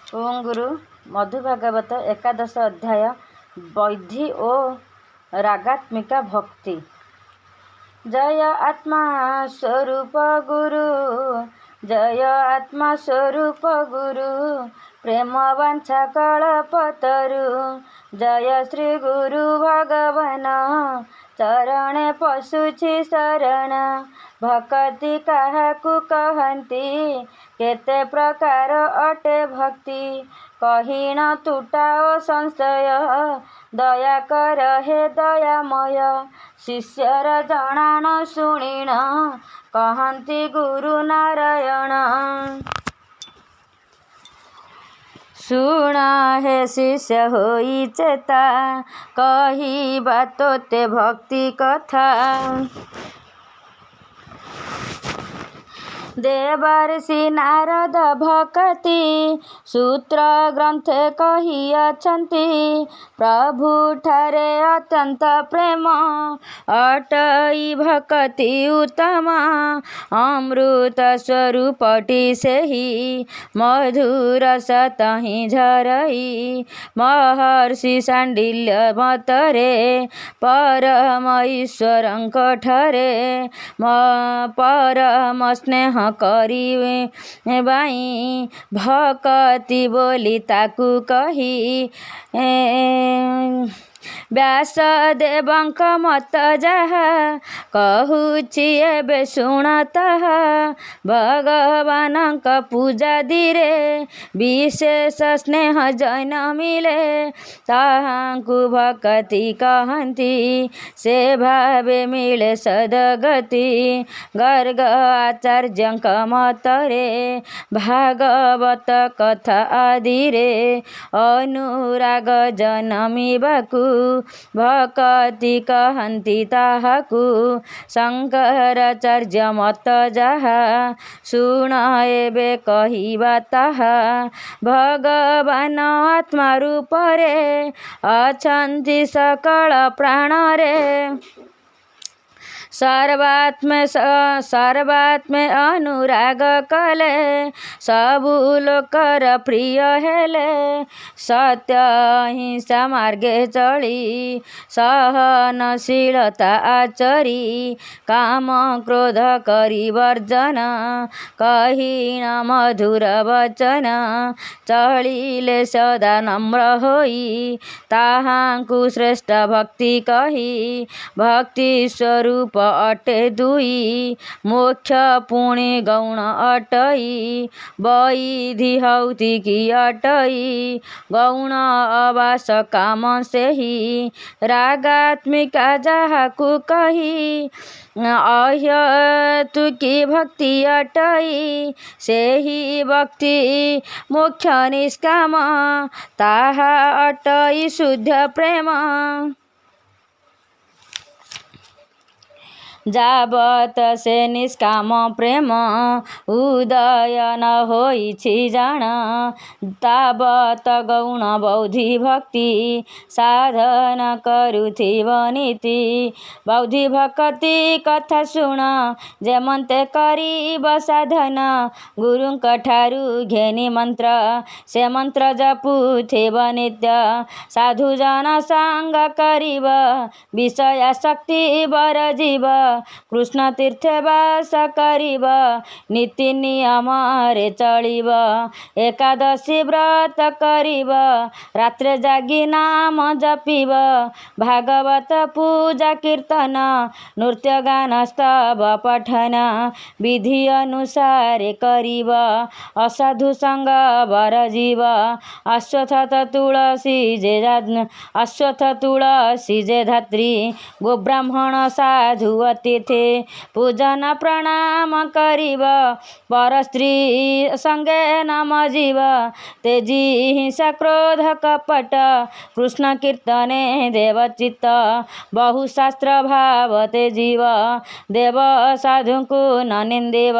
ओं गुरु मधुभागवत एकादश अध्याय वैधि ओ रागात्मिका भक्ति। जय आत्मा स्वरूप गुरु, जय आत्मा स्वरूप गुरु, प्रेम वांछा कल्पतरु, जय श्री गुरु भगवान, चरणे पशुछि शरण। भक्ति काहाकु कहंती, केते प्रकार अटे भक्ति, कहिण तुटाओ संशय, दया कर हे दयामय। शिष्यर जणाण शुणिण, कहंती गुरु नारायण। शुण हे शिष्य होई चेता, कहिबा तोते भक्ति कथा। देवर्षि नारद भक्ति, सूत्र ग्रंथे कहिअछंती। प्रभु ठारे अत्यंत प्रेम, अटई भक्ति उत्तम। अमृत स्वरूपटी सेहि, मधुर सतहि झरई। महर्षि सांडिल्य मतरे, परम ईश्वरंक ठारे। परम स्नेह करिवे बाई, भक्ति बोली ताकू कही। व्यासदेवंक मत जाहा, कहूछि एबे शुण ताहा। भगवानंक पूजा धीरे, विशेष स्नेह जैन मिले। ताहांकु भक्ति कहंती, से भावे मिले सदगति। गर्ग आचार्यंक मतरे, भागवत कथा आदिरे। अनुराग जन्मिबाकु, भक्ति कहंती ताहाकु। शंकराचार्य मत जाहा, शुण एबे कहिबा ताहा। भगवान आत्मा रूपरे, अछंती सकल प्राणरे। सर्वात्मे अनुराग कले, सबु लोकर प्रिय हेले। सत्य अहिंसा मार्गे चली, सहनशीलता आचरी। काम क्रोध करि वर्जन, कहिण मधुर वचन। चलिले सदा नम्र होई, ताहांकु श्रेष्ठ भक्ति कही। भक्ति स्वरूप अटे दुई, मोक्ष पुण्य गौण अटई। वैधि हौतिकी अटई, गौण अवास काम सेहि। रागात्मिका जाहाकु कही, अहेतुकी भक्ति अटई। सेहि भक्ति मोक्ष निष्काम, ताहा अटई शुद्ध प्रेम। जावत से निष्काम प्रेम, उदय न होइछि जान। तावत गौण बौद्धि भक्ति, साधन करुथिब नीति। बौद्धि भक्ति कथा शुण, जेमंते करिब साधन। गुरुंक ठारु घेनि मंत्र, से मंत्र जपुथिब नित्य। साधु जन संग करिब, विषयासक्ति बरजिब। कृष्ण तीर्थे वास करिब, नीति नियम रे चलिब। एकादशी व्रत करिब, रात्रे जागी नाम जपिब। भागवत पूजा कीर्तन, नृत्य गान स्तव पठन। विधि अनुसारे करिब, असाधु संग बरजिब। अश्वत्थ तुलसी जे धात्री, गोब्राह्मण साधु अतिथि। पूजन प्रणाम करिब, पर स्त्री संगे न मजिब। तेजी हिंसा क्रोध कपट, कृष्ण कीर्तने देवचित्त। बहुशास्त्र भाव तेजीव, देव साधुଙ୍କୁ न निंदिब।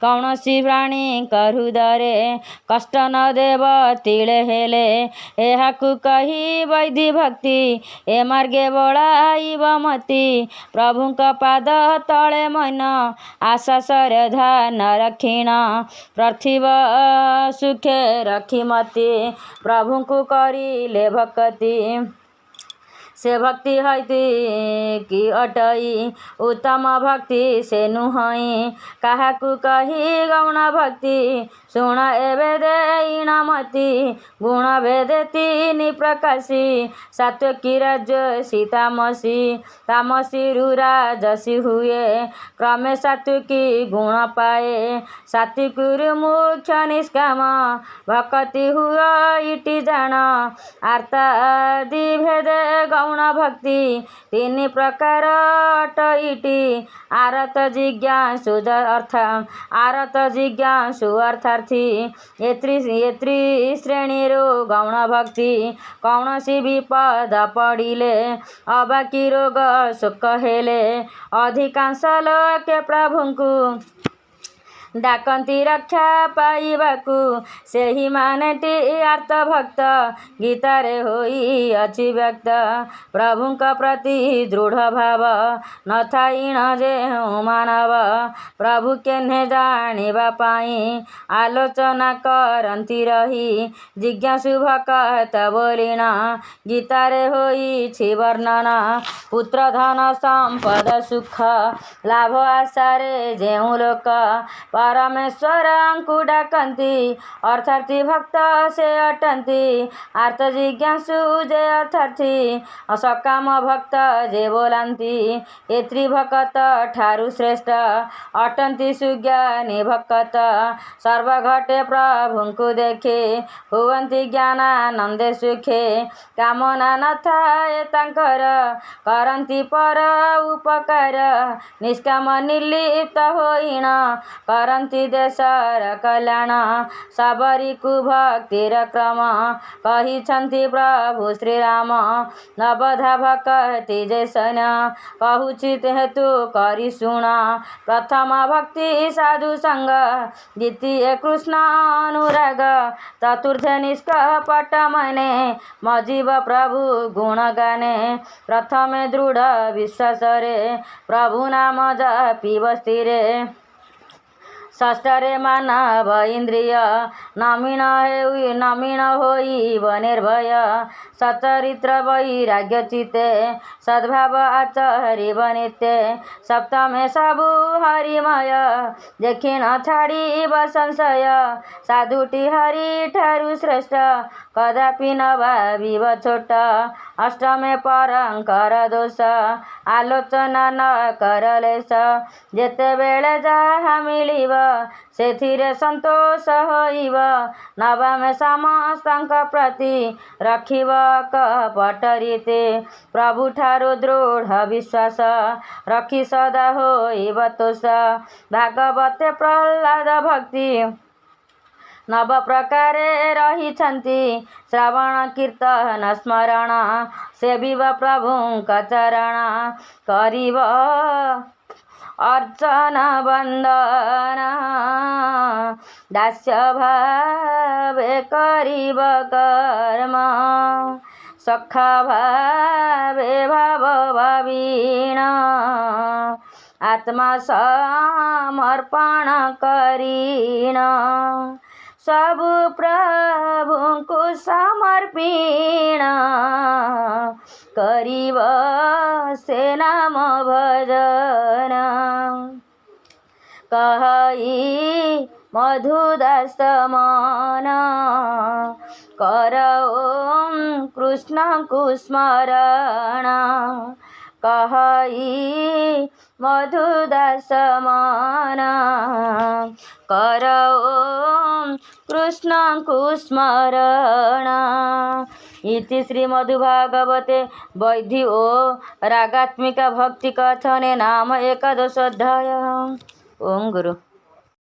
कौनसी प्राणी हृदୟରେ कष्ट न देव तिଳେ हेले। एहाकु कही वैधि भक्ति, ए मार्गे बळाइब मति। प्रभुଙ୍କ ପାଦ ତଳେ ମନ ଆଶା ଶ୍ରଦ୍ଧା ନ ରଖିଣ ପାର୍ଥିବ ସୁଖେ ରଖି ମତି ପ୍ରଭୁଙ୍କୁ କରିଲେ ଭକ୍ତି ସେ ଭକ୍ତି ହଇତି କି ଅଟଇ ଉତ୍ତମ ଭକ୍ତି ସେ ନୁହଁଇ କାହାକୁ କହି ଗୌଣ ଭକ୍ତି ଶୁଣ ଏବେ ଦେଇଣ ମତି ଗୁଣ ଭେଦେ ତିନି ପ୍ରକାଶୀ ସାତ୍ୱିକୀ ରାଜସୀ ତାମସୀ ତାମସୀରୁ ରାଜସୀ ହୁଏ କ୍ରମେ ସାତ୍ୱିକୀ ଗୁଣ ପାଏ ସାତ୍ୱିକରୁ ମୁଖ୍ୟ ନିଷ୍କାମ ଭକ୍ତି ହୁଅ ଇଟି ଜାଣ ଆର୍ତାଦି ଭେଦେ ଗୌଣ ଭକ୍ତି ତିନି ପ୍ରକାର ଅଟଇଟି ଆରତ ଜିଜ୍ଞାସୁ ଅର୍ଥାର୍ଥୀ ଏତ୍ରି ଶ୍ରେଣୀରୁ ଗୌଣ ଭକ୍ତି କୌଣସି ବିପଦ ପଡ଼ିଲେ ଅବାକି ରୋଗ ଶୋକ ହେଲେ ଅଧିକାଂଶ ଲୋକେ ପ୍ରଭୁଙ୍କୁ ଡାକନ୍ତି ରକ୍ଷା ପାଇବାକୁ ସେହିମାନେଟି ଆର୍ତ ଭକ୍ତ ଗୀତାରେ ହୋଇଅଛି ବ୍ୟକ୍ତ ପ୍ରଭୁଙ୍କ ପ୍ରତି ଦୃଢ଼ ଭାବ ନଥାଇଣ ଯେଉଁ ମାନବ ପ୍ରଭୁ କେହ୍ନେ ଜାଣିବା ପାଇଁ ଆଲୋଚନା କରନ୍ତି ରହି ଜିଜ୍ଞାସୁ ଭକ୍ତ ବୋଲିଣ ଗୀତାରେ ହୋଇଛି ବର୍ଣ୍ଣନା ପୁତ୍ର ଧନ ସମ୍ପଦ ସୁଖ ଲାଭ ଆଶାରେ ଯେଉଁ ଲୋକ ପରମେଶ୍ୱରଙ୍କୁ ଡାକନ୍ତି ଅର୍ଥାର୍ଥୀ ଭକ୍ତ ସେ ଅଟନ୍ତି ଆର୍ତ ଜିଜ୍ଞାସୁ ଯେ ଅର୍ଥାର୍ଥୀ ସକାମ ଭକ୍ତ ଯେ ବୋଲାନ୍ତି ଏତ୍ରି ଭକ୍ତ ଠାରୁ ଶ୍ରେଷ୍ଠ ଅଟନ୍ତି ସୁଜ୍ଞାନୀ ଭକ୍ତ ସର୍ବଘଟେ ପ୍ରଭୁଙ୍କୁ ଦେଖେ ହୁଅନ୍ତି ଜ୍ଞାନାନନ୍ଦେ ସୁଖେ କାମନା ନଥାଏ ତାଙ୍କର କରନ୍ତି ପର ଉପକାର ନିଷ୍କାମ ନିର୍ଲିପ୍ତ ହୋଇଣ କରନ୍ତି ଦେଶର କଲ୍ୟାଣ ସବରୀକୁ ଭକ୍ତିର କ୍ରମ କହିଛନ୍ତି ପ୍ରଭୁ ଶ୍ରୀରାମ ନବଧା ଭକ୍ତି ଯେ ସୈନ୍ୟ କହୁଛି ହେତୁ କରି ଶୁଣ ପ୍ରଥମ ଭକ୍ତି ସାଧୁ ସଙ୍ଗ ଦ୍ୱିତୀୟ କୃଷ୍ଣ ଅନୁରାଗ ଚତୁର୍ଥ ନିଷ୍କପଟ ମନେ ମଜିବ ପ୍ରଭୁ ଗୁଣ ଗାନେ ପ୍ରଥମେ ଦୃଢ଼ ବିଶ୍ୱାସରେ ପ୍ରଭୁ ନାମ ଜପିବ ସ୍ଥିରେ ଷଷ୍ଠରେ ମାନବ ଇନ୍ଦ୍ରିୟ ନମୀନ ହୋଇବ ନିର୍ଭୟ ସଚରିତ୍ର ବୈରାଗ୍ୟ ଚିତ୍ତେ ସଦ୍ଭାବ ଆଚରିବ ନିତ୍ୟେ ସପ୍ତମେ ସବୁ ହରିମୟ ଦେଖିଣ ଛାଡ଼ିବ ସଂଶୟ ସାଧୁଟି ହରିଠାରୁ ଶ୍ରେଷ୍ଠ କଦାପି ନ ଭାବିବ ଛୋଟ ଅଷ୍ଟମେ ପରଙ୍କର ଦୋଷ ଆଲୋଚନା ନ କର ଲେଶ ଯେତେବେଳେ ଯାହା ମିଳିବ ସେଥିରେ ସନ୍ତୋଷ ହୋଇବ ନବମେ ସମସ୍ତଙ୍କ ପ୍ରତି ରଖିବ କପଟ ରୀତି ପ୍ରଭୁଠାରୁ ଦୃଢ଼ ବିଶ୍ୱାସ ରଖି ସଦା ହୋଇବ ତୋଷ ଭାଗବତେ ପ୍ରହ୍ଲାଦ ଭକ୍ତି ନବ ପ୍ରକାରେ ରହିଛନ୍ତି ଶ୍ରବଣ କୀର୍ତ୍ତନ ସ୍ମରଣ ସେବିବ ପ୍ରଭୁଙ୍କ ଚରଣ କରିବ ଅର୍ଚ୍ଚନ ବନ୍ଦନ ଦାସ୍ୟ ଭାବେ କରିବ କର୍ମ ସଖା ଭାବେ ଭାବ ଭାବିଣ ଆତ୍ମା ସମର୍ପଣ କରିଣ ସବୁ ପ୍ରଭୁଙ୍କୁ ସମର୍ପିଣ କରିବ ସେ ନାମ ଭଜନ କହି ମଧୁଦାସ ମନ କର ଓಂ କୃଷ୍ଣଙ୍କୁ ସ୍ମରଣ କହି ମଧୁଦାସ ମନ କର ଓಂ କୃଷ୍ଣଙ୍କୁ ସ୍ମରଣ इति श्रीमद्भागवते वैधि ओ रागात्मिका भक्ति कथने नाम 11 अध्याय। ओम गुरु।